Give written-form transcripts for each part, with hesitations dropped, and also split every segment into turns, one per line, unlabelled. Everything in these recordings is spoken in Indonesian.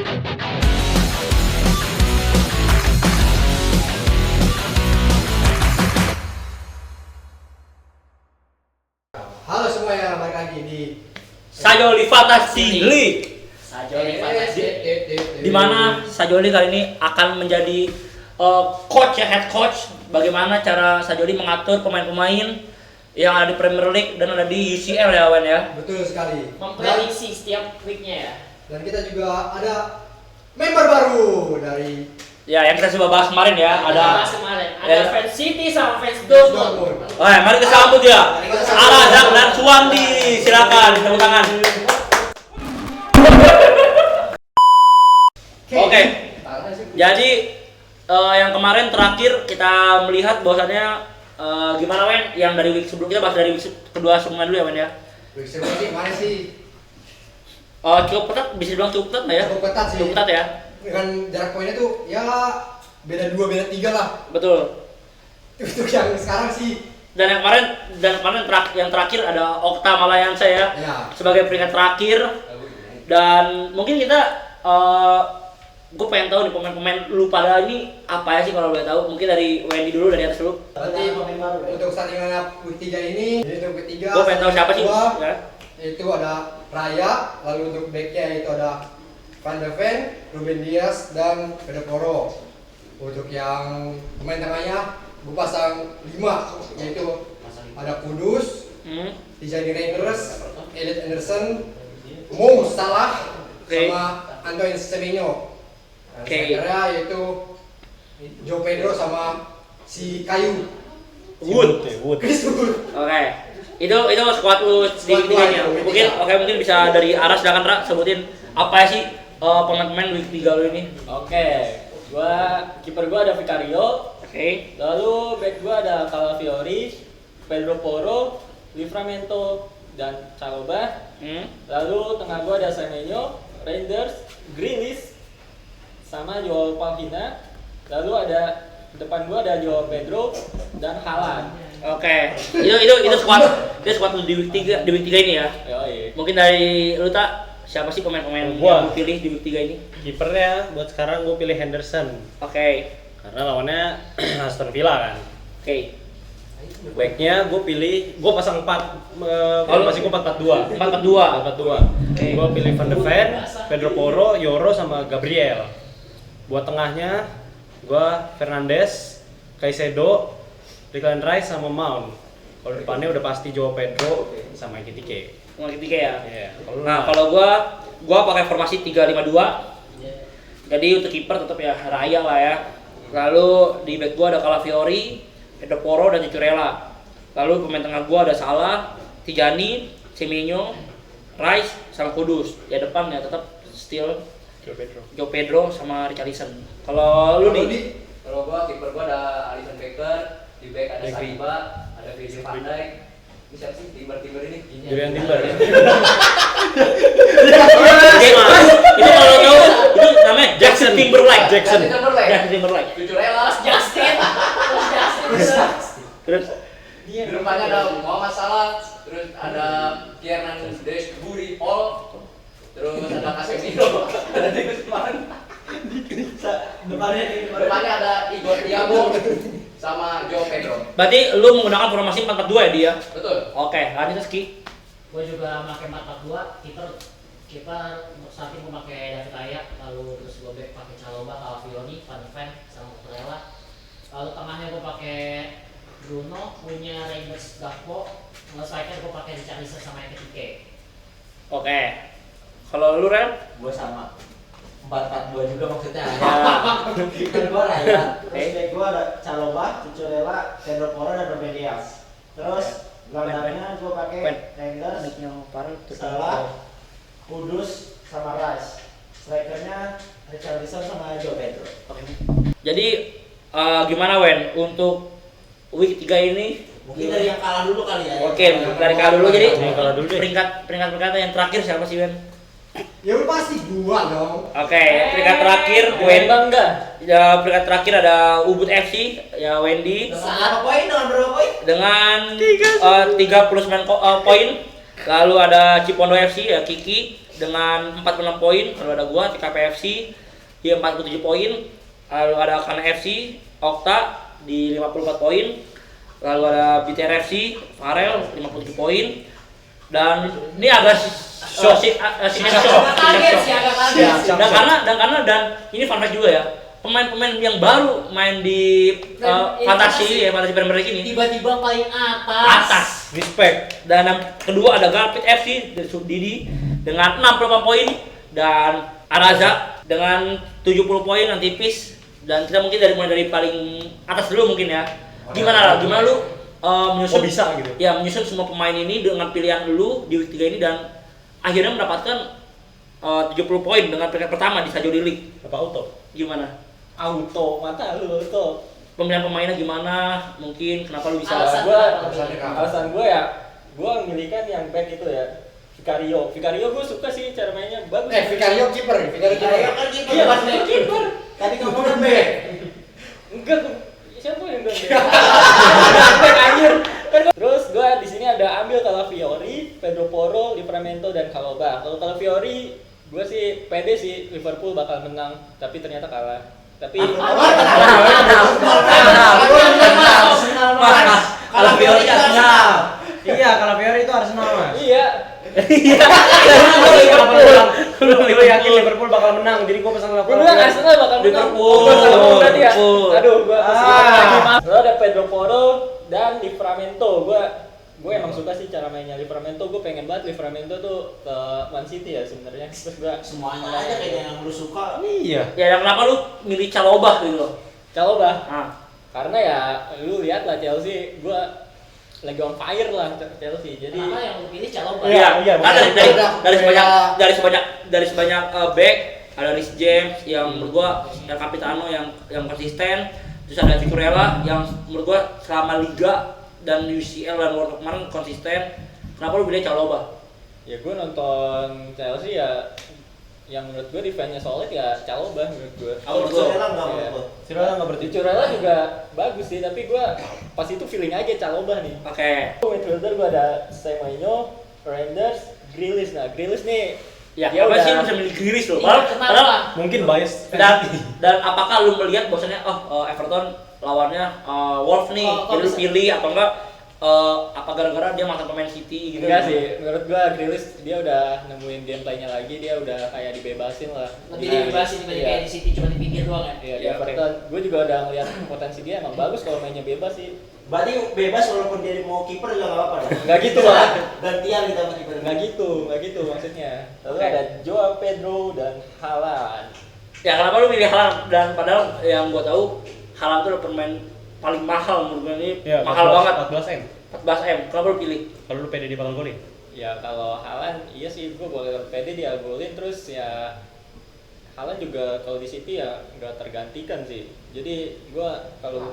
Halo semuanya, balik lagi di
Sajoli Fantasy League.
Sajoli Fantasy.
Di mana Sajoli kali ini akan menjadi coach ya, head coach. Bagaimana cara Sajoli mengatur pemain-pemain yang ada di Premier League dan ada di UCL ya, Wan ya.
betul sekali.
Memprediksi setiap weeknya ya.
Dan kita juga ada member baru dari
Ya, yang kita coba bahas kemarin ya, ada
kemarin ada
ya.
fans City sama fans Dortmund.
mari kita sambut ya. Arazak dan Suwandi, silakan tepuk tangan. Oke. Jadi yang kemarin terakhir kita melihat bahwasannya gimana Wen? Yang dari week sebelum kita bahas dari week kedua semuanya dulu ya Wen ya.
Week sebelumnya sih kemarin sih
Cukup ketat, bisa dibilang cukup ketat nggak ya?
cukup ketat sih.
Cukup ketat ya.
Dengan jarak poinnya tuh ya beda 2, beda 3 lah.
Betul.
Untuk yang sekarang sih.
Dan yang kemarin yang terakhir ada Okta Malayansa ya.
Ya.
Sebagai peringkat terakhir. Dan mungkin kita gue pengen tahu nih pemain-pemain lu pada ini apa ya sih kalau boleh tahu? Mungkin dari Wendy dulu, dari atas dulu.
Berarti untuk starting week 3 ini, jadi untuk week 3
Gue pengen tahu siapa sih? Ya.
itu ada Raya, lalu untuk backnya itu ada Van de Ven, Ruben Dias, dan Pedro Porro. Untuk yang pemain tengahnya gue pasang 5, yaitu ada Kudus, Tijani Reinders, Elliot Anderson, Mo Salah, sama Antoine Semenyo. Strikernya yaitu Joe Pedro sama si Kayu
Wood.
Chris Wood.
Oke. Itu squad lu di tiganya. Mungkin bisa dari Aras, silakan Ra sebutin apa ya sih pemain-pemain week 3 lu ini.
Oke. Kiper gua ada Vicario.
Oke.
Lalu back gua ada Calafiori, Pedro Porro, Livramento dan Chalobah. Lalu tengah gua ada Semenyo, Reinders, Grealish sama Joao Palhinha. Lalu ada depan gua ada Joao Pedro dan Haaland.
Oke. Itu squad lu di week 3 ini ya.
Yoi.
Mungkin dari lu Tak, siapa sih pemain-pemain yang lu pilih di week 3 ini?
Kipernya buat sekarang gue pilih Henderson.
Oke.
Karena lawannya Aston Villa kan.
Oke.
Backnya gue pasang 4 masih gue 4-4-2.
4-4-2.
Gue pilih Van de Ven, Pedro Porro, Yoro sama Gabriel. Buat tengahnya gue Fernandes, Caicedo, Declan Rice sama Mount. Kalau depannya udah pasti Joao Pedro sama Ekitike.
Ya.
Iya.
Nah, kalau gua pakai formasi 3-5-2. Jadi untuk kiper tetap ya Raya lah ya. Lalu di back gua ada Calafiori, Pedro Porro dan Cucurella. Lalu pemain tengah gua ada Salah, Tijani, Semenyo, Rice sama Kudus. Ya depan ya tetap still Joe Pedro sama Richarlison. Kalau lu nih?
Kalau gua kiper gua ada Alisson Becker, di back ada Saliba, ada Virgil van Dijk. Ini siapa sih Timber ini?
Julian Timber.
Itu kalau tahu itu namanya Jackson Timberlake.
Jackson
Timberlake.
Cucurella.
Justin.
Terus
Di depannya ada Muhammad Salah, terus ada Kiernan Deshburi Paul, terus ada Casemiro, ada David Mann. Depannya ada Igor Thiago sama Joao Pedro.
berarti lu menggunakan formasi 4-4-2 ya dia?
Betul.
Oke, lanjut Ski.
Gue juga pakai 4-4-2, kiper untuk saat ini gue pakai David Raya, lalu terus gue back pakai Chalobah, Calafiori, Van de Ven, sama Cucurella. Lalu tengahnya gue pakai Bruno, punya Reinders, Gakpo. Lalu striker gue pakai Richarlison sama Ekitike.
Oke. Kalau lu Ren?
Gue sama 4-4-2 juga maksudnya.
Kiper gue Raya.
Terus kayak gue ada Chalobah, Cucurella, Pedro Porro dan Ruben Dias. Terus gelandangnya gue pakai Reinders, Salah, Kudus sama Rice. Strikernya Richarlison sama Joe Pedro.
Jadi gimana Wen untuk week 3 ini?
Mungkin dari yang kalah dulu kali ya.
Oke, dari kalah dulu jadi
Yang kalah dulu deh.
peringkat yang terakhir siapa sih Wen?
Ya udah pasti gua dong.
Oke, peringkat terakhir Wen.
bangga.
Ya, peringkat terakhir ada Ubud FC, ya Wendy
Dengan berapa poin?
dengan 39 poin. Lalu ada Cipondo FC ya Kiki dengan 46 poin. Lalu ada gua TKPFC di 47 poin. Lalu ada Kana FC Okta di 54 poin. Lalu ada BTR FC Farel 57 poin. Dan ini agak shock.
Kaget sih, agak kaget sih.
Dan ini fun fact juga ya. Pemain-pemain yang baru main di Fantasi Premier League ini
Tiba-tiba paling atas.
Respect.
Dan yang kedua ada Garpit FC dari Subdidi dengan 65 poin dan Araza dengan 70 poin yang tipis. Dan kita mungkin mulai dari paling atas dulu mungkin ya. Gimana lu menyusun
bisa gitu?
Ya, menyusun semua pemain ini dengan pilihan lu di week 3 ini dan akhirnya mendapatkan 70 poin dengan peringkat pertama di Sajodi League.
Apa auto?
Gimana?
Auto, mata lu auto.
Pemilihan pemainnya gimana? Mungkin kenapa lu bisa?
Alasan gue ya, gue memilihkan yang back itu ya. Vicario gue suka sih cara mainnya bagus.
Vicario kiper.
Vicario kan kiper.
Iya, pas main kiper.
Tadi kamu kan back.
Enggak, siapa yang bilang back anjir. Terus gue di sini ada ambil Calafiori, Pedro Porro, Livramento dan Caloba. Kalau Calafiori, gue sih pede sih Liverpool bakal menang, tapi ternyata kalah. Tapi
Kalau Fiori Arsenal. Iya, kalau Fiori itu Arsenal, Mas.
iya.
Lu yakin Liverpool bakal menang, jadi gua pesan
Gue bilang Arsenal bakal menang.
Liverpool.
Berarti ya. Aduh, gua lagi mas. Lalu ada Pedro Porro dan Livramento. Gue emang suka sih cara mainnya Livramento. Gue pengen banget Livramento tuh ke Man City ya sebenarnya. Terus gua
Semuanya aja kayaknya yang lu suka.
Iya.
Ya, yang kenapa lu milih Chalobah gitu loh?
Chalobah.
Nah,
Karena ya lu lihat lah Chelsea, gue lagi on fire lah Chelsea. Jadi
Kenapa yang lu pilih Chalobah?
Iya,
karena
betul.
dari sebanyak back ada Rhys James yang menurut gua yang Capitano yang konsisten, terus ada Cucurella yang menurut gua selama liga dan UCL dan World Cup kemarin konsisten. Kenapa lu pilih Chalobah?
ya gue nonton Chelsea ya, yang menurut gue defense-nya solid ya Chalobah menurut gue.
Curella enggak
Iya.
menurut.
Curella enggak berarti.
Curella juga bagus sih, tapi gue pas itu feeling aja Chalobah nih.
Oke.
Midfielder gue ada Semenyo, Reinders, Grealish. Nah Grealish nih
Ya,
dia
apa
udah
sih bisa milih Grealish loh?
Iya, kenapa?
Mungkin bias.
Dan apakah lu melihat bahwasanya Everton lawannya Wolves nih,
Oh,
jadi lu
bisa.
pilih atau enggak apa gara-gara dia mantan pemain City gitu?
enggak sih, menurut gua Grealish dia udah nemuin gameplay-nya lagi, dia udah kayak dibebasin lah.
Lebih dibebasin dibanding kayak di City cuma di pinggir doang ya.
Iya,
Iya,
Everton. Gue juga udah ngeliat potensi dia emang bagus kalau mainnya bebas sih.
Berarti bebas walaupun dia mau kiper juga enggak apa-apa dong.
Enggak gitu lah.
Gantian kita sama kiper.
Enggak gitu maksudnya. Lalu
Oke.
ada Joao Pedro dan Haaland.
Ya kenapa lu pilih Haaland? Dan padahal yang gua tahu Haaland tuh udah pemain paling mahal menurut gua ini,
Ya,
mahal banget.
14M.
14M. Kenapa lu pilih?
Kalau lu pede di bakal golin.
Ya kalau Haaland iya sih gue boleh pede dia golin, terus ya Haaland juga kalau di City ya nggak tergantikan sih. Jadi gue kalau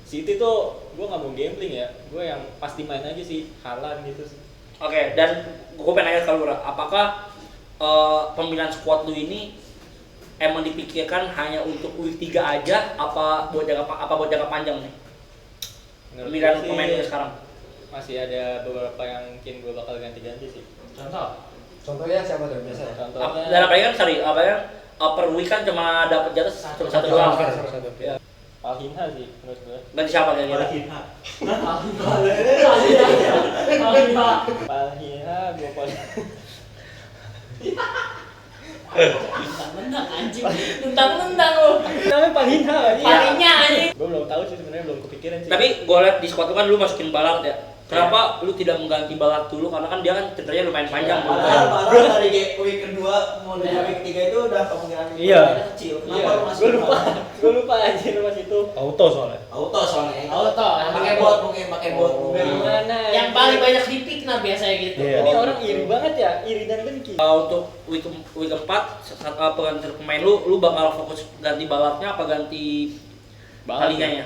City tuh gue nggak mau gambling ya, gue yang pasti main aja sih Haaland gitu sih.
Oke, dan gua pengen nanya ke lu, Ra, apakah pemilihan squad lu ini emang dipikirkan hanya untuk week 3 aja apa buat jangka panjang nih?
Menurut
Pemilihan
gua sih
pemain lu sekarang.
masih ada beberapa yang mungkin gue bakal ganti-ganti sih.
Contohnya siapa tuh biasanya?
Contohnya
Dan apa ya per week kan cuma dapat jatah satu doang. Ya.
Alhinha sih menurut gue.
Ganti siapa kira-kira?
Alhinha gue paling
Tentang-tentang anjing. Tentang-tentang lu.
namanya Palhinha aja.
Palingnya anjing.
Gue belum tahu sih sebenarnya, belum kepikiran sih.
Tapi gue liat di squad lu kan lu masukin Ballard ya. Kenapa lu tidak mengganti Ballard dulu? Karena kan dia kan cederanya lumayan panjang.
Padahal dari week kedua mau dari week 3 itu udah kemungkinan
Iya.
kecil.
Iya,
Kenapa lu masih
gue lupa aja lu pas itu.
Auto soalnya.
Auto soalnya.
Auto.
Pakai bot mungkin pakai bot.
Gimana?
Yang paling banyak di pick nah biasanya gitu.
Iya.
Ini orang iri banget ya, iri dan dengki.
Untuk week 4 pengganti pemain lu bakal fokus ganti Ballardnya apa ganti Palhinha ya?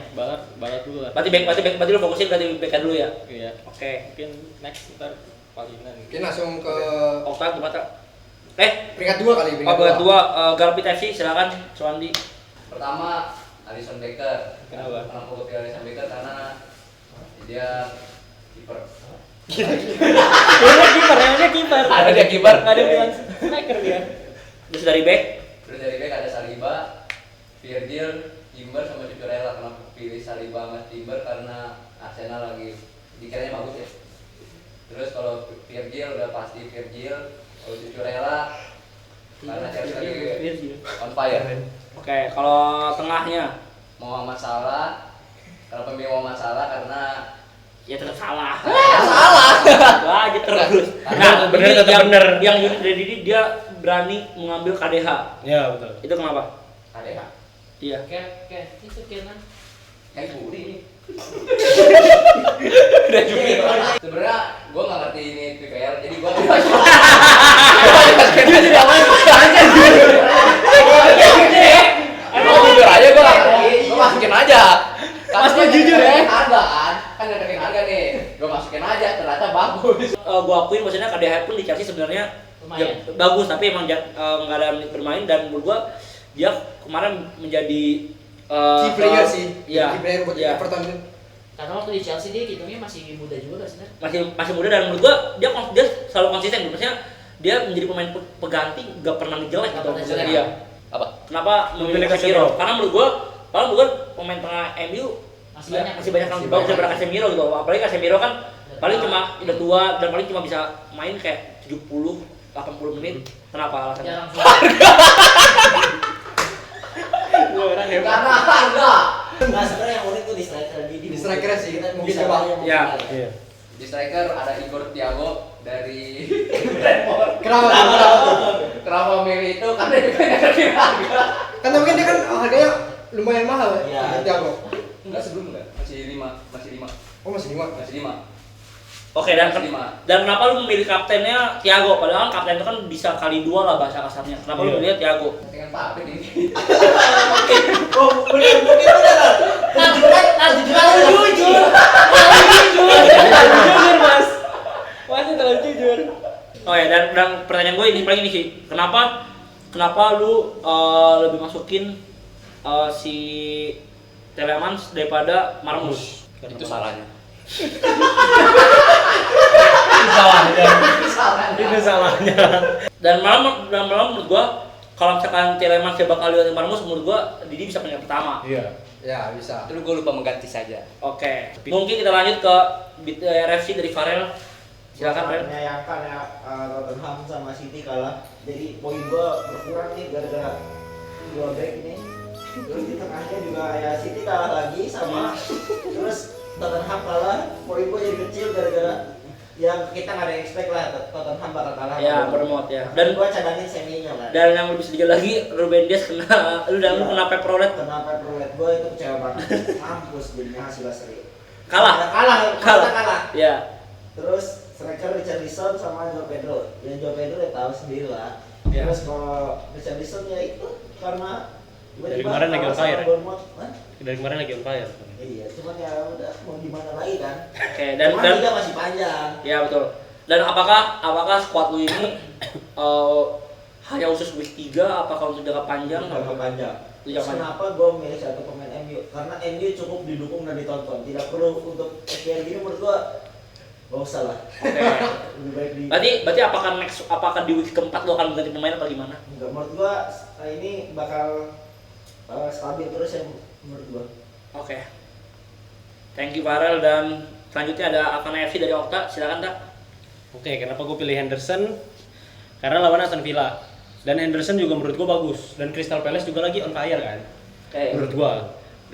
Balat dulu lah.
Berarti lu fokusin ganti back dulu ya.
Iya.
Oke.
Mungkin next ntar Palhinha.
Mungkin langsung ke
Okta gimana?
peringkat 2 kali,
Peringkat 2 Garpit FC silakan Suwandi.
Pertama Alisson Becker.
Kenapa?
Kenapa gue pilih Alisson Becker? Karena dia kiper.
Dia kiper.
Ada dia kiper.
Ada pilihan striker dia.
Terus dari back
Terus dari back ada Saliba, Virgil, Timber sama Cucurella. Kenapa pilih Saliba sama Timber? Karena Arsenal lagi dikiranya bagus ya. Terus kalau Virgil udah pasti Virgil, kalau Cucurella karena Chelsea lagi on fire.
Oke, kalau tengahnya
Muhammad Salah, kenapa milih Muhammad Salah? Karena
ya tetap salah.
salah.
Wah, aja terus.
Bener,
ini
tetap
yang,
bener.
Yang unik dari Didi dia berani mengambil KDH.
Ya betul.
Itu kenapa?
KDH.
Iya.
Oke, itu Kenan.
Kayak buri ini. Udah jujur. Sebenarnya gue nggak ngerti ini PPL, jadi gue nggak Emang jujur aja gue nggak ngerti, gue masukin aja.
Pasti jujur ya?
Harga kan ada kena harga nih. Gue masukin aja, ternyata bagus.
Gua akuin maksudnya KDH pun di Chelsea sebenarnya
Lumayan.
ya, bagus, tapi emang nggak ada menit bermain, dan menurut gua dia kemarin menjadi
Key player sih.
Iya.
Key player buat
Iya.
Everton.
Karena waktu di Chelsea dia hitungnya masih muda juga kan sebenarnya.
masih muda, dan menurut gua dia selalu konsisten. Maksudnya dia menjadi pemain pengganti nggak pernah jelek
Nggak
gitu.
pernah
Maksudnya
jelek.
dia.
Apa?
Kenapa memilih
Memilih
Casemiro?
Casemiro.
Karena menurut gua pemain tengah MU
Masih banyak.
masih banyak yang bagus daripada Casemiro gitu. Apalagi Casemiro kan paling cuma udah tua dan paling cuma bisa main kayak 70-80 menit. Kenapa alasannya?
Jarang sih.
Karena harga.
Nah sebenarnya yang unik tuh di striker
Di striker sih,
kita
mungkin
bisa
coba.
tanya mungkin
Ya.
ada.
Iya.
Di striker ada Igor Thiago dari
Kenapa tuh?
Kenapa milih itu? Karena dia pengen naikin harga.
Kan mungkin dia kan harganya lumayan mahal
Iya.
ya. Thiago.
Enggak sebelum enggak? Masih 5.
Oh masih 5.
Masih 5.
Oke, dan
Masih 5.
kenapa lu memilih kaptennya Thiago? Padahal kapten itu kan bisa kali 2 lah bahasa kasarnya. Kenapa lu
Iya.
milih Thiago?
Dengan Pak Apit ini.
Oh bener mungkin bener.
Jujur mas. Masih terlalu jujur.
Oh ya, dan pertanyaan gue ini paling ini sih. Kenapa lu lebih masukin si Telemans daripada Marmus?
Itu salahnya.
Itu salahnya.
Dan malam menurut gua kalau misalkan Telemans dia bakal lihat Marmus, menurut gua Didi bisa peringkat pertama.
Iya.
Ya bisa.
Terus gue lupa mengganti saja.
Oke. Mungkin kita lanjut ke RFC dari Farel. Silakan Farel.
Menyayangkan ya Tottenham sama City kalah. Jadi poin gua berkurang nih gara-gara dua back ini. Terus di tengahnya juga ya City kalah lagi sama. Terus Tottenham kalah, poin gua jadi kecil gara-gara yang kita nggak ada expect lah Tottenham bakal kalah.
Ya, bermot ya.
Dan gua cadangin Semenyo kan.
Dan yang lebih sedikit lagi, Ruben Dias kena lu kena Pep Roulette.
Kenapa prolet gua itu kecewa banget. Mampus jadinya hasil seri.
Kalah.
Kalah.
Ya.
Terus striker Richarlison sama Joao Pedro. Yang Joao Pedro ya tahu sendiri lah.
Ya.
Terus kalau Richarlison ya itu karena
Dari kemarin lagi on fire.
Hah?
Dari kemarin lagi on fire.
Iya, cuman ya udah mau gimana lagi kan.
Oke,
Cuman
dan
liga masih panjang.
ya betul. Dan apakah squad lu ini hanya khusus week 3 apa kalau untuk jangka panjang?
Jangka panjang.
Jangka panjang.
Kenapa gue memilih satu pemain MU? Karena MU cukup didukung dan ditonton. Tidak perlu untuk FPL gini menurut gue gak usah lah.
Oke.
Lebih baik di.
Berarti apakah di week keempat lu akan mengganti pemain atau gimana?
Enggak, menurut gue ini bakal stabil terus ya menurut gue.
Oke. Thank you Farel, dan selanjutnya ada Akana FC dari Okta. Silakan Tak.
Oke, kenapa gue pilih Henderson? Karena lawan Aston Villa. Dan Henderson juga menurut gue bagus. Dan Crystal Palace juga lagi on fire kan.
Oke.
Menurut gue.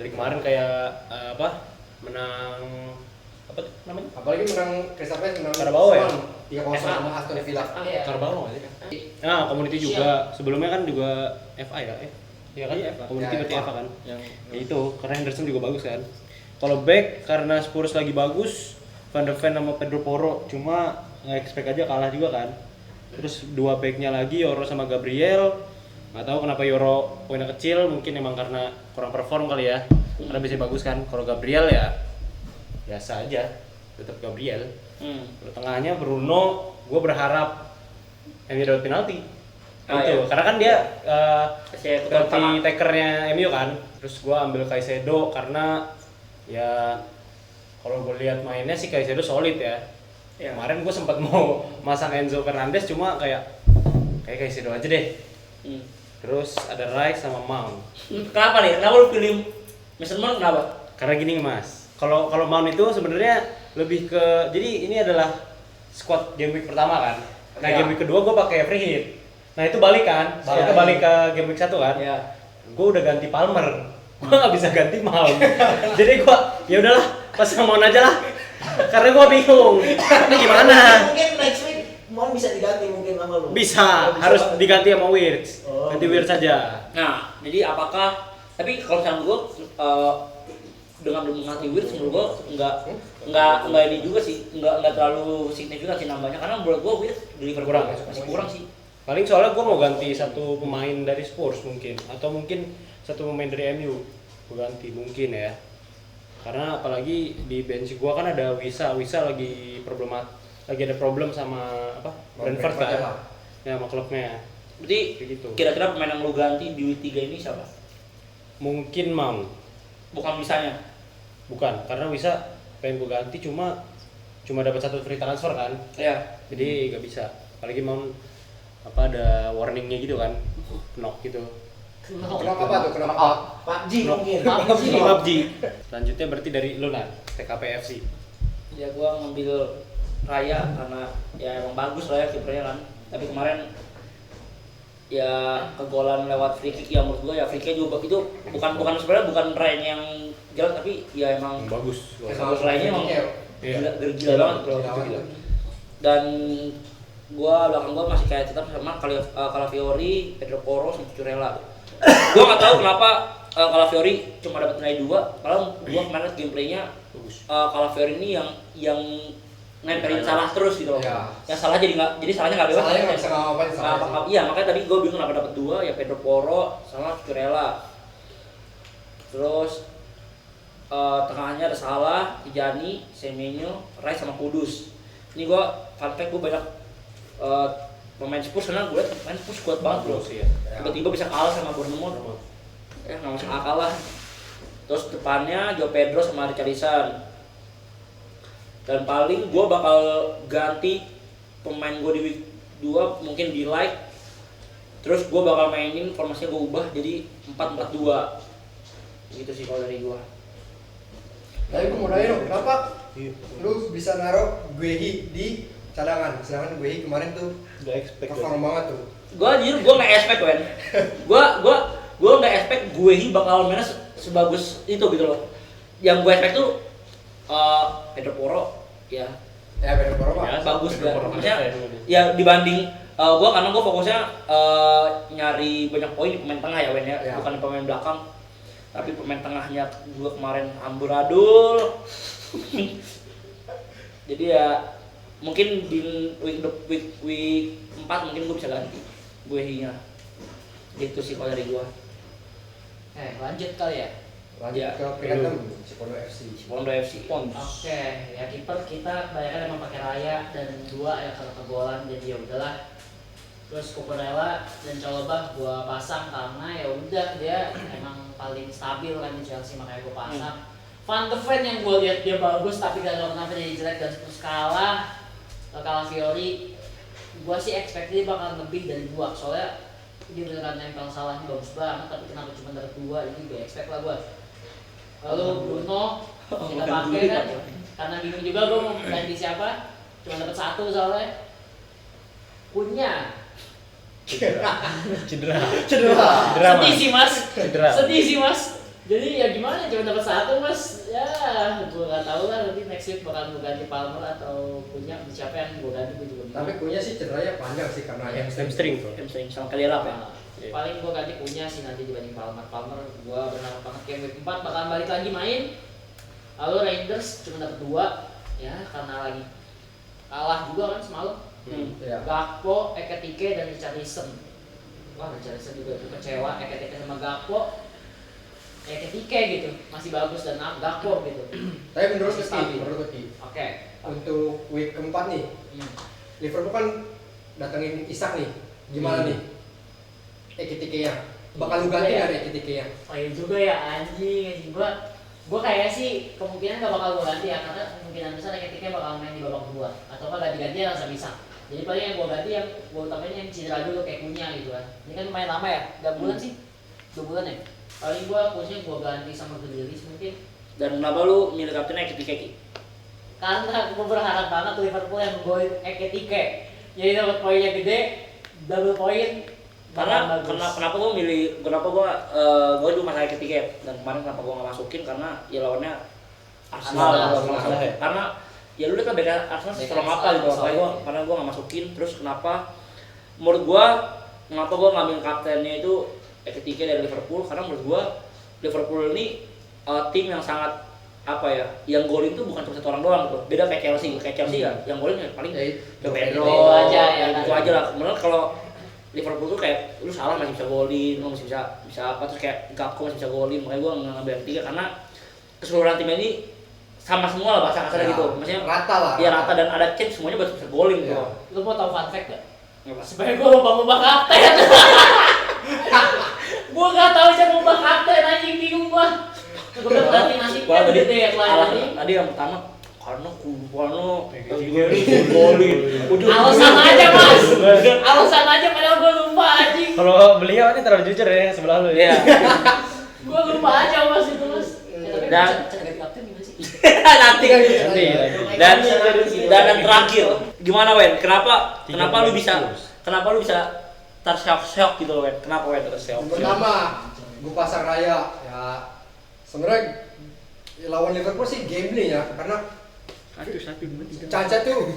Dari kemarin kayak menang apa tuh namanya?
Apalagi menang Crystal Palace menang
Carabao ya?
3-0 sama Aston Villa.
Iya.
Carabao aja kan. Nah, Community juga. Sebelumnya kan juga FA ya? Iya kan?
Iya,
Community
ya,
berarti
FA.
FA kan? Ya itu, karena Henderson juga bagus kan. Kalau back karena Spurs lagi bagus, Van der Ven sama Pedro Porro, cuma nggak expect aja kalah juga kan. Terus dua backnya lagi Yoro sama Gabriel, nggak tahu kenapa Yoro poinnya kecil, mungkin emang karena kurang perform kali ya. Karena bisa bagus kan. Kalau Gabriel ya biasa aja, tetap Gabriel. Kalau tengahnya Bruno, gue berharap MU dapat penalti.
Ah,
Itu,
iya.
karena kan dia
Penalti
takernya MU kan. Terus gue ambil Caicedo karena ya kalau gue lihat mainnya sih Caicedo solid ya.
Ya.
Kemarin gue sempat mau masang Enzo Fernandez cuma kayak Caicedo aja deh. Terus ada Rice sama Mount.
Kenapa nih? Kenapa lu pilih Mason Mount kenapa?
Karena gini Mas, kalau Mount itu sebenarnya lebih ke, jadi ini adalah squad game week pertama kan. Nah
Ya.
game week kedua gue pakai free hit. Nah itu balik kan, kita balik ke game week 1 kan.
Ya.
Gue udah ganti Palmer, gue nggak bisa ganti Mount. Jadi gue ya udahlah pasang Mount aja lah. Karena gue bingung, ini gimana?
Mungkin next week mau bisa diganti mungkin sama lu.
Bisa, harus diganti sama Wirtz.
Oh,
Ganti Wirtz saja.
Nah, jadi apakah tapi kalau misalnya gue dengan mengganti Wirtz menurut gue nggak ini juga sih, nggak terlalu signifikan sih nambahnya karena menurut gue Wirtz deliver
Kurang.
masih kurang sih.
Paling soalnya gue mau ganti satu pemain dari Spurs mungkin, atau mungkin satu pemain dari MU. Gue ganti mungkin ya. Karena apalagi di bench gue kan ada Wisa lagi ada problem sama apa? Brentford kan. Ya sama klubnya.
Berarti
Kayak gitu.
kira-kira pemain yang lu ganti di week 3 ini siapa?
Mungkin Mount.
Bukan bisanya.
Bukan, karena Wisa pengen gue ganti cuma dapat satu free transfer kan.
Ya.
Jadi nggak bisa. Apalagi Mount apa ada warningnya gitu kan. Knock gitu.
Kenapa apa tuh? Kenapa?
PUBG mungkin.
PUBG. Selanjutnya berarti dari lu Nan, TKPFC.
Ya gua ngambil Raya karena ya emang bagus Raya kipernya kan. Tapi kemarin ya kegolan lewat free kick yang menurut gua ya free kick juga itu bukan sebenarnya bukan Raya yang jelek tapi ya emang
Bagus.
bagus Raya emang
Iya.
gila banget bro. Dan gua belakang gua masih kayak tetap sama Calafiori, Pedro Porro, sama Cucurella. Gua nggak tahu kenapa Calafiori cuma dapat nilai 2, padahal gua kemarin gameplaynya Calafiori ini yang nempelin salah terus gitu loh.
Ya.
Yang salah jadi salahnya nggak bebas.
Salahnya nggak bisa ngapain salah.
Iya makanya tadi gua bingung kenapa dapat 2 ya Pedro Porro sama Cucurella. Terus tengahnya ada Salah, Tijani, Semenyo, Rice sama Kudus. Ini gua fun fact gua banyak pemain Spurs karena gue liat pemain Spurs kuat banget bro. Tiba-tiba bisa kalah sama Bournemouth. Nggak masuk akal lah. Terus depannya Joe Pedro sama Richarlison. Dan paling gue bakal ganti pemain gue di week 2 mungkin di like. Terus gue bakal mainin formasinya gue ubah jadi 4-4-2. Gitu sih kalau dari gue.
Tapi gue mau nanya dong, kenapa lu bisa naruh Guehi di cadangan? Sedangkan Guehi kemarin tuh
Gak expect.
perform banget tuh.
Gue nggak expect kan. Gue nggak expect Guehi bakal mainnya sebagus itu gitu loh. Yang gue expect tuh Pedro Porro ya
Ya Pedro Porro mah.
bagus
Pedro
kan.
Porro
Maksudnya
biasa,
ya dibanding karena gue fokusnya nyari banyak poin di pemain tengah ya Wen ya,
Ya.
bukan di pemain belakang. Tapi pemain tengahnya gue kemarin amburadul. Jadi ya mungkin di week 4 mungkin gue bisa ganti Guehi-nya. Gitu sih kalau dari gue.
Lanjut kali ya.
Lanjut
Ya.
ke peringkat 6 Cipondo FC.
Pondo FC.
Oke, ya kiper kita kebanyakan emang pakai Raya dan 2 ya kalau kegolan jadi ya udahlah. Terus Cucurella dan Chalobah gua pasang karena ya udah dia emang paling stabil kan di Chelsea makanya gua pasang. Van de Ven yang gua lihat dia bagus tapi gak tahu kenapa jadi jelek dan terus kalah. Calafiori gua sih expect dia bakal lebih dari 2 soalnya dia beneran nempel salahnya bagus banget tapi kenapa cuma dapat 2 jadi gak expect lah gua. Lalu Bruno kita pakai kan karena bingung juga gua mau ganti siapa cuma dapat 1 soalnya. Punya
Cedera.
sedih sih mas
Cedera.
sedih sih mas jadi ya gimana cuma dapat 1 mas ya gue nggak tahu lah nanti next week bakal gue ganti Palmer atau punya siapa yang gue ganti gue juga bingung.
Tapi kunya sih cederanya panjang sih karena
Hamstring tuh.
Hamstring sama Calera ya.
Nah, paling gue ganti punya sih nanti dibanding Palmer gue berharap banget game week 4 bakalan balik lagi main. Lalu Rangers cuma dapat 2 ya karena lagi kalah juga kan semalam.
Ya.
Gakpo, Ekitike dan Richarlison. Wah Richarlison juga tuh kecewa. Ekitike sama Gakpo, Ekitike gitu masih bagus dan Gakpo gitu.
Tapi menurut
Stabil.
Ki,
Oke.
untuk week keempat nih, Liverpool kan datengin Isak nih, gimana nih? Ekitike-nya, bakal lu ganti nggak Ekitike-nya?
Oh iya juga ya anjing gua Gue kayaknya sih kemungkinan gak bakal gue ganti ya, karena kemungkinan besar Ekitike bakal main di babak kedua atau nggak ganti-gantian langsung bisa. Jadi paling yang gue ganti yang gue utamain yang cedera dulu kayak Kunya gitu kan. Ini kan main lama ya, 3 bulan sih, 2 bulan ya. Paling gue Kunya gue ganti sama Grealish mungkin.
Dan kenapa lu milih kaptennya Ekitike?
Karena gue berharap banget Liverpool yang golin Ekitike. Jadi dapat poinnya gede, double poin.
Karena kenapa gue cuma masalah Ekitike dan kemarin kenapa gue nggak masukin karena ya lawannya Arsenal. Karena ya lu lihat kan beda Arsenal strong apa gitu, karena gue nggak masukin. Terus kenapa menurut gue gue ngambil kaptennya itu Ekitike dari Liverpool, karena menurut gue Liverpool ini tim yang sangat apa ya, yang golin tuh bukan cuma satu orang doang gitu. Beda kayak Chelsea ya, yang golin paling Pedro
itu aja ya.
itu aja lah. Menurut kalau Liverpool tuh kayak lu salah masih bisa golin, lu masih bisa apa, terus kayak Gakpo masih bisa golin. Makanya gue ngambil Ekitike karena keseluruhan tim ini sama semua lah bahasa kasarnya gitu. Maksudnya
rata lah.
Iya rata dan ada chance semuanya buat bisa golin gitu.
Lu mau tau fun fact gak?
Apa?
Sebenernya gue lupa kapten. Gue gak tau siapa ubah kapten, anjing bingung gue. Gue berarti nasibnya gede ya kelahiran.
Tadi yang pertama karena golin.
Alasan aja mas, alasan aja padahal gue lupa anjing.
Kalau beliau ini terlalu jujur ya sebelah lu ya.
Iya.
Gue lupa aja mas itu mas.
Dan
cek kapten gimana sih?
nanti dan yang terakhir gimana Wen? Kenapa lu bisa tersyok gitu Wen? Kenapa Wen tersyok?
Pertama, gue pasang Raya ya. Sebenarnya lawan Liverpool sih gambling ya, karena Caca tuh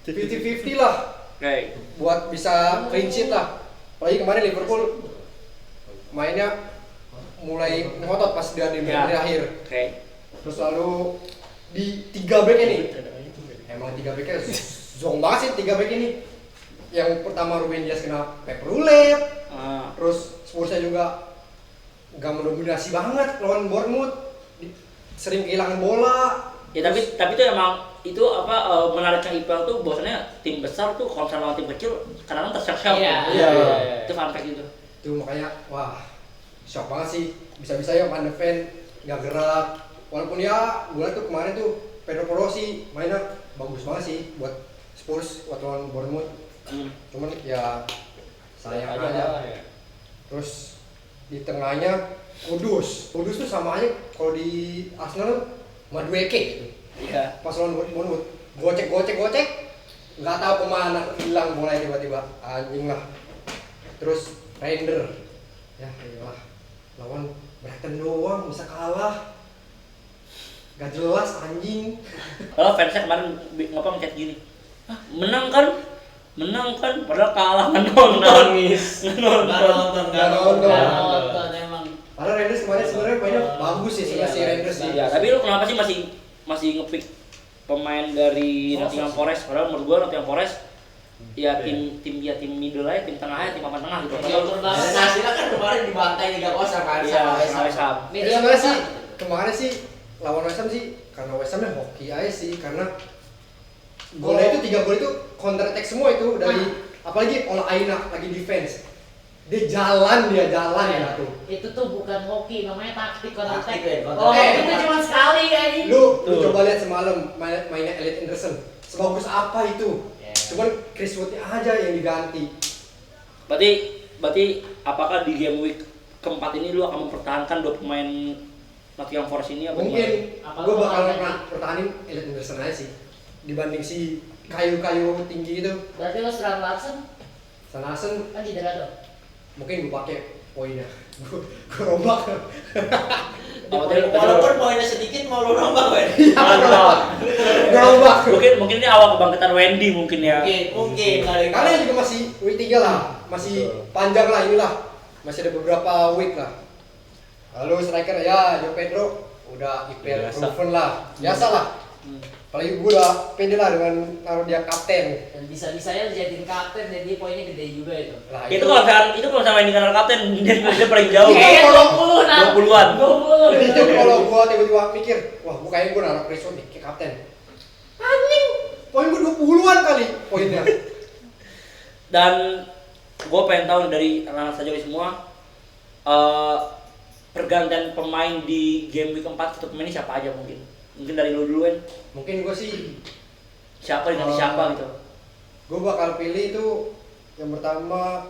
50-50 lah
Oke.
buat bisa clean sheet lah. Apalagi kemarin Liverpool mainnya mulai ngotot pas dia di menit akhir.
Oke.
Terus lalu di 3 back ini, emang 3 backnya zong banget sih 3 back ini. Yang pertama Ruben Dias kena paper roulette, terus Spursnya juga nggak mendominasi banget lawan Bournemouth, sering kehilangan bola.
Ya tapi itu emang itu apa menariknya IPL tuh bahwasanya tim besar tuh kalau misalnya lawan tim kecil kadang-kadang tersyok.
Iya.
Itu fun fact gitu.
Itu makanya wah shock banget sih, bisa-bisa ya Van de Ven nggak gerak. Walaupun ya gue tuh kemarin tuh Pedro Porro sih mainnya bagus banget sih buat Spurs waktu lawan Bournemouth. Cuman ya sayang aja. Terus di tengahnya Kudus tuh sama aja kalau di Arsenal Madueke gitu.
Iya.
Pas lawan Bournemouth gocek nggak tahu kemana hilang bola tiba-tiba, anjing lah. Terus Render ya iyalah, lawan Brighton doang bisa kalah, gak jelas anjing.
Kalau fansnya kemarin ngechat gini, menang kan padahal kalah nangis
Nonton emang.
Padahal Rangers kemarin sebenarnya mainnya bagus sih si Rangers sih.
Ya, tapi lu kenapa sih masih ngepick pemain dari Nottingham Forest? Padahal menurut gua Nottingham Forest ya tim middle aja, tim tengah aja, tim papan tengah gitu.
Hasilnya kan kemarin dibantai 3-0 kan sama
West Ham.
Sebenarnya sih kemarin sih lawan West Ham sih karena West Hamnya hoki aja sih, karena golnya itu 3 gol itu counter attack semua itu dari apalagi Ola Aina lagi defense. Dia jalan ya tuh.
Itu tuh bukan hoki, namanya taktik counter attack.
Oh,
Itu cuma sekali kayaknya.
Lu coba lihat semalam mainnya Elliot Anderson. Sebagus apa itu? Cuman Chris Wood-nya aja yang diganti.
Berarti apakah di game week keempat ini lu akan mempertahankan 2 pemain Nottingham Forest ini apa
Mungkin gue bakal pertahanin Elliot Anderson aja sih dibanding si kayu-kayu tinggi itu.
Berarti lo serang Larsen
Larsen
kan cedera dong.
mungkin gue pakai poinnya. Gue rombak.
walaupun poinnya sedikit mau lu rombak kan?
Rombak.
Mungkin ini awal kebangkitan Wendy mungkin ya.
Mungkin
Kalian juga masih week 3 lah, masih panjang lah inilah. Masih ada beberapa week lah. Lalu striker ya Joe Pedro udah IPL proven lah. Biasa lah. Apalagi gue udah pede lah dengan naruh dia kapten.
Dan bisa-bisanya dijadiin kapten dan dia poinnya gede juga itu.
Lah,
Itu kalau sama ini kanal kapten dia paling jauh.
Kayak 20-an.
20-an.
20.
itu kalau gue tiba-tiba mikir, wah gue kayaknya gue naruh Chris Wood nih kayak kapten. Anjing, poin gue 20-an kali poinnya.
Dan gue pengen tahu dari anak-anak saja semua, pergantian pemain di game week 4 satu pemain ini siapa aja mungkin? Mungkin dari lu dulu kan?
Mungkin gue sih
Siapa diganti siapa gitu?
gue bakal pilih itu yang pertama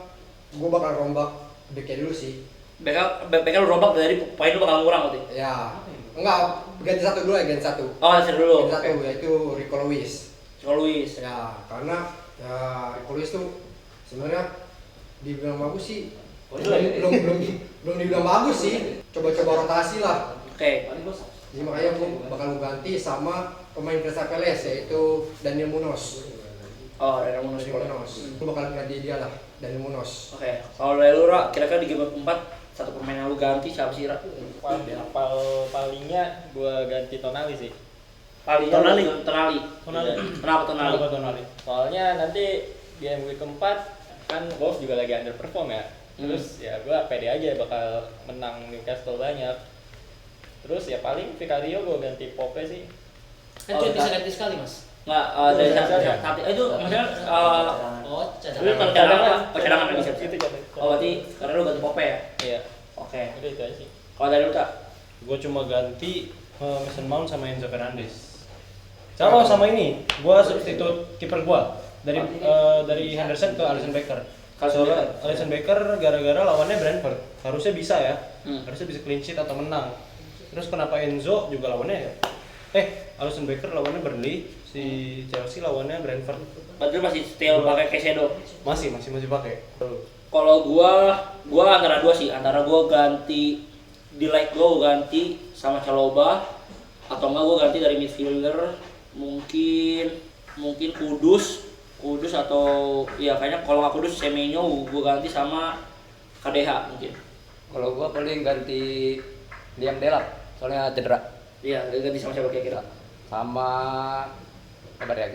gue bakal rombak backnya dulu sih.
Backnya lu rombak dari poin lu bakal ngurang berarti?
Ya, enggak, ganti satu dulu ya, ganti satu.
Oh, ganti dulu.
Ganti satu, yaitu Rico Lewis.
Luis.
Ya, karena ya Rico Lewis tuh sebenarnya dibilang bagus sih. Belum dibilang bagus sih. Coba-coba rotasi lah.
Oke.
Jadi makanya gue bakal ganti sama pemain Crystal Palace yaitu Daniel Munoz.
Oh, Daniel Munoz.
Gue bakal ganti dia lah, Daniel Munoz.
Oke. Kalau dari lu, Ra, kira-kira di game week 4 satu pemain yang lu ganti siapa sih, Ra?
Palingnya gua ganti Tonali sih.
Tonali. Kenapa Tonali?
Kenapa Tonali?
Soalnya nanti game week keempat kan Wolves juga lagi underperform ya. Terus ya gua pede aja bakal menang Newcastle banyak. Terus ya paling Vicario gua ganti Pope sih.
Kan cuma bisa ganti sekali mas.
Nggak, dari saat itu maksudnya
Oh,
lu
cadangan.
cadangan bisa.
Itu jadi.
Oh, berarti karena lu ganti Pope ya?
Iya.
Oke.
Udah itu aja sih.
Kalau dari lu, Tak?
Gue cuma ganti Mason Mount sama Enzo Fernandez. Sama ini, gue substitut kiper gue dari Henderson ke Alisson Becker. Soalnya Alisson Becker gara-gara lawannya Brentford, harusnya bisa ya, harusnya bisa clean sheet atau menang. Terus kenapa Enzo juga lawannya? Alisson Becker lawannya Burnley, si Chelsea lawannya Brentford.
Berarti masih still pakai Caicedo?
Masih pakai.
Kalau gua antara dua sih, antara gua ganti di like gua ganti sama Chalobah atau enggak gua ganti dari midfielder mungkin Kudus atau ya kayaknya kalau nggak Kudus Semenyo gua ganti sama KDH mungkin.
Kalau gua paling ganti Liam Delap, soalnya cedera.
Iya, ganti sama siapa kira-kira?
Sama kabar ya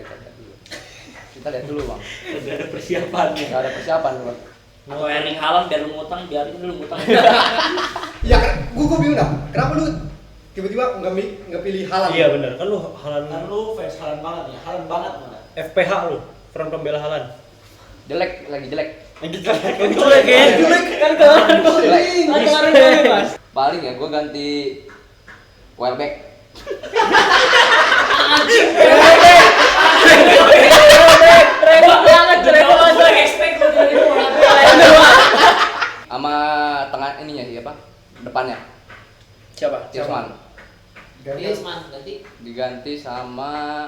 kita lihat dulu bang.
Udah ada persiapannya.
Nggak ada persiapan bang.
Atau Erling Haaland biar lu ngutang, biarin dulu ngutang.
Ya kan, gue bingung dah. Kenapa lu tiba-tiba nggak pilih Haaland?
Iya benar, kan lu Haaland.
Kan lu fans Haaland banget ya, Haaland banget mana?
FPH lu, front pembela Haaland.
Lagi jelek.
Kan kemarin mas.
Paling ya gua ganti Welbeck. Sama tengah ininya sih apa? Depannya.
Siapa?
Tirsman.
Griezmann ganti.
Diganti sama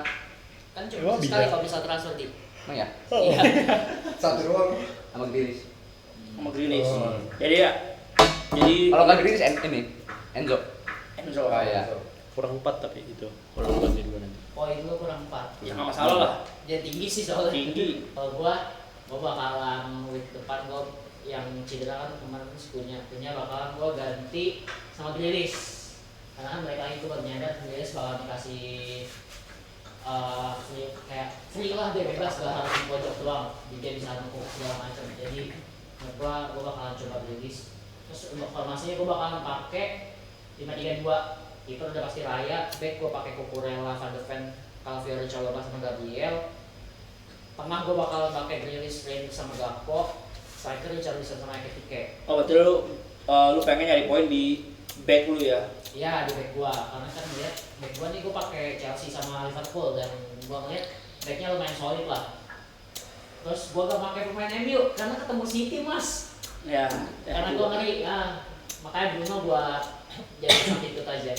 Kan cuma bisa sekali kalau bisa transfer di.
emang ya?
Iya.
Satu doang.
Sama Grealish.
Sama Grealish.
Oh.
Jadi
Kalau nggak Grealish ini Enzo.
Enzo.
Oh iya.
Kurang 4 tapi itu. Kalau lu ganti dua nanti.
Poin lu kurang 4.
Ya nggak masalah lah.
Dia tinggi sih soalnya.
Tinggi.
Kalau gua bakalan week depan gua yang cedera kan kemarin punya bakalan gua ganti sama Grealish. Karena kan mereka itu baru nyadar Grealish bakal dikasih free lah, dia bebas gak harus di pojok doang, dia bisa nunggu segala macam. Jadi menurut gua bakalan coba Grealish. Terus untuk formasinya gua bakalan pakai 5-3-2. Kiper udah pasti Raya, back gua pakai Cucurella, Van de Ven, Calviori, Chalobah sama Gabriel. Tengah gua bakalan pakai Grealish, Reinders sama Gakpo. Striker Richarlison sama Ekitike.
Oh berarti lu pengen nyari poin di back lu ya?
Iya di back gua, karena kan lihat back gua nih gua pakai Chelsea sama Liverpool dan gua ngeliat backnya lumayan solid lah. Terus gua gak pakai pemain MU karena ketemu City mas.
Ya.
Karena gua ngeri, makanya Bruno gua jadi substitute aja.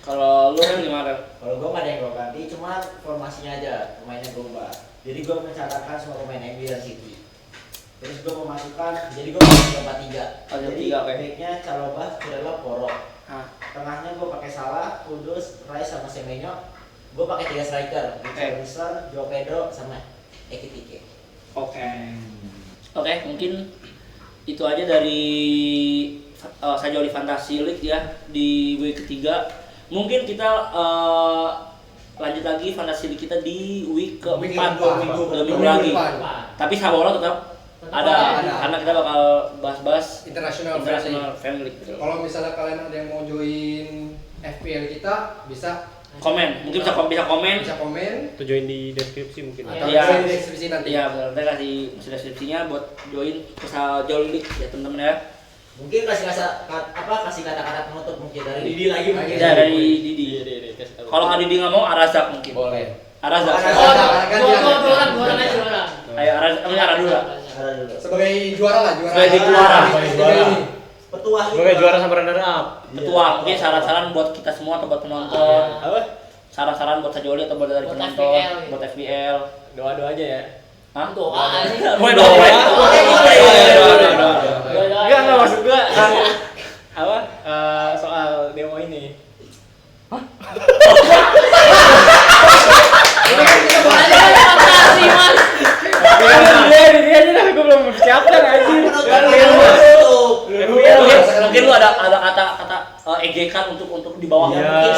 Kalau lu kan gimana?
Kalau gue nggak ada yang gue ganti, cuma formasinya aja pemainnya gue ubah. Jadi gue mencatatkan semua pemain MU dan City. Terus gue memasukkan, jadi gue pakai 3-4-3.
Oh,
Jadi
3, oke.
backnya Chalobah, Cucurella, Porro.
Ah.
Tengahnya gue pakai Salah, Kudus, Rice sama Semenyo. Gue pakai 3 striker, Richarlison, Joao Pedro sama Ekitike.
Oke, mungkin itu aja dari Sajoli Fantasy League ya di week ketiga. Mungkin kita lanjut lagi Fantasy League kita di week keempat, minggu lagi. Tapi Sabolo tetap ada, karena kita bakal bahas
International
Family League.
Kalau misalnya kalian ada yang mau join FPL kita bisa
Komen, mungkin bisa komen.
bisa komen
Itu join di deskripsi mungkin.
atau
Iya.
join di deskripsi nanti.
Iya, benar. Kita kasih deskripsinya buat join Sajoli League ya teman-teman ya.
Mungkin kasih kata-kata penutup mungkin dari
Didi lagi mungkin.
Ya dari Didi.
Didi, kasih tahu.
Kalau Didi nggak mau, Arazak mungkin.
Boleh.
Arazak.
Oh,
Dua orang aja dua orang.
Ayo Arazak, Ara dulu.
Ada dulu.
Sebagai juara lah, juara.
Sebagai juara.
Sebagai juara.
Petuah
Sebagai juara sama runner up.
Ketua, mungkin saran-saran buat kita semua atau buat penonton.
Apa?
Saran-saran buat Sajoli atau buat dari
Buat
penonton,
FBL, gitu.
buat FBL.
Doa-doa aja ya.
Hah?
Doa sih.
Boleh doa.
Enggak maksud gua apa? Soal demo ini.
Makasih mas.
Dia aja gua belum persiapkan anjir.
Mungkin lu ada kata ejekan untuk di bawah
Iya.
mungkin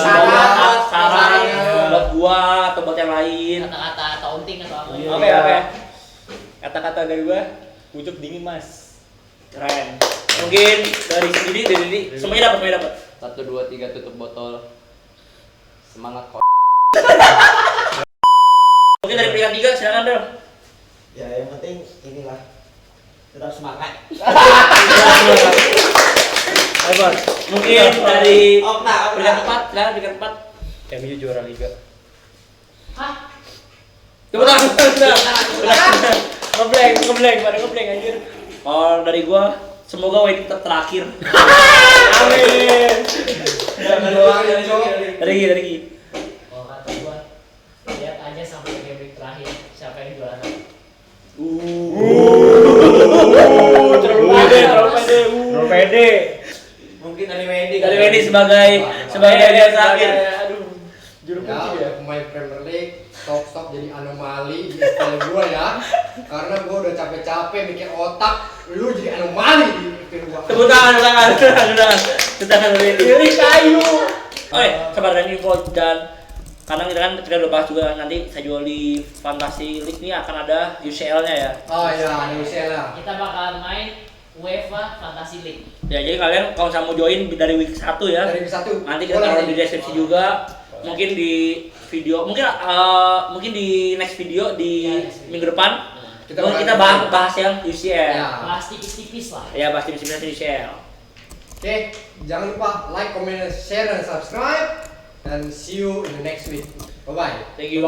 saran buat gua atau buat yang lain.
Kata-kata taunting atau apa?
Iya.
Oke. Kata-kata dari gua, pucuk dingin mas.
Keren. Mungkin dari Didi semuanya dapat.
1, 2, 3 tutup botol. Semangat kok.
Mungkin dari peringkat 3 silakan Del.
Ya yang penting inilah tetap semangat.
Ayo,
Mungkin dari
Okta.
peringkat 4, silakan peringkat 4.
MU juara liga.
Hah?
Tepuk tangan.
Ngeblank, pada ngeblank anjir.
Kalau dari gua, semoga WD tetap terakhir.
Amin.
Dari Gi.
Oh kata gua, lihat aja sampai game terakhir siapa yang juara.
Terlalu pede.
Terlalu pede.
Mungkin dari Wendy.
Dari WD sebagai dia terakhir.
Aduh. Juru
Ya,
kunci ya.
pemain Premier League stop jadi anomali di FPL gua ya. Karena gua udah capek-capek mikir otak, lu jadi anomali di FPL gua.
Tepuk tangan. Tangan WD.
Pilih kayu.
Oke, sabar dan info dan karena kita udah bahas juga nanti Sajoli Fantasy League ini akan ada UCL-nya ya.
Oh iya, Indonesia lah.
Kita bakal main UEFA Fantasy League.
Ya jadi kalian kalau mau join dari week 1 ya.
Dari satu.
Nanti kita taruh di deskripsi juga. Mungkin di video, mungkin di next video di minggu depan kita bahas yang UCL.
Ya.
Bahas tipis-tipis lah.
Ya, bahas tipis-tipis UCL.
Oke, jangan lupa like, comment, share, dan subscribe. Dan see you in the next week. Bye bye.
Thank you.